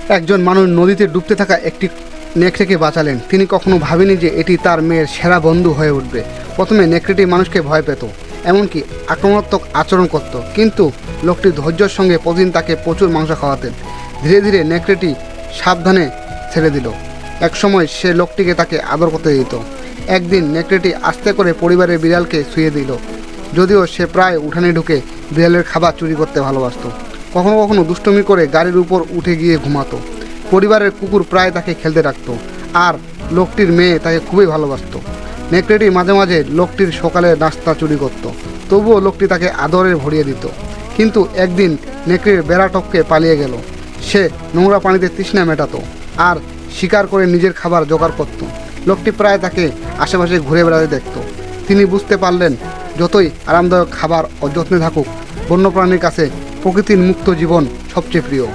একজন মানুষ নদীতে ডুবতে থাকা একটি নেকড়েকে বাঁচালেন। তিনি কখনো ভাবেনি যে এটি তার মেয়ের সেরা বন্ধু হয়ে উঠবে। প্রথমে নেকড়েটি মানুষকে ভয় পেত, এমনকি আক্রমণাত্মক আচরণ করত, কিন্তু লোকটি ধৈর্যের সঙ্গে প্রতিদিন তাকে প্রচুর মাংস খাওয়াতেন। ধীরে ধীরে নেকড়েটি সাবধানে ছেড়ে দিল। একসময় সে লোকটিকে তাকে আদর করতে দিত। একদিন নেকড়েটি আস্তে করে পরিবারের বিড়ালকে শুয়ে দিল, যদিও সে প্রায় উঠানে ঢুকে বিড়ালের খাবার চুরি করতে ভালোবাসত। কখনো কখনো দুষ্টুমি করে গাড়ির উপর উঠে গিয়ে ঘুমাতো। পরিবারের কুকুর প্রায় তাকে খেলতে রাখত, আর লোকটির মেয়ে তাকে খুবই ভালোবাসত। নেকড়েটি মাঝে মাঝে লোকটির সকালে নাস্তা চুরি করত, তবুও লোকটি তাকে আদরে ভরিয়ে দিত। কিন্তু একদিন নেকড়ের বেড়া টপকে পালিয়ে গেল। সে নোংরা পানিতে তৃষ্ণা মেটাতো আর শিকার করে নিজের খাবার জোগাড় করত। লোকটি প্রায় তাকে আশেপাশে ঘুরে বেড়াতে দেখত। তিনি বুঝতে পারলেন, যতই আরামদায়ক খাবার ও যত্নে থাকুক, বন্যপ্রাণীর কাছে প্রকৃতির মুক্ত জীবন সবচেয়ে প্রিয়।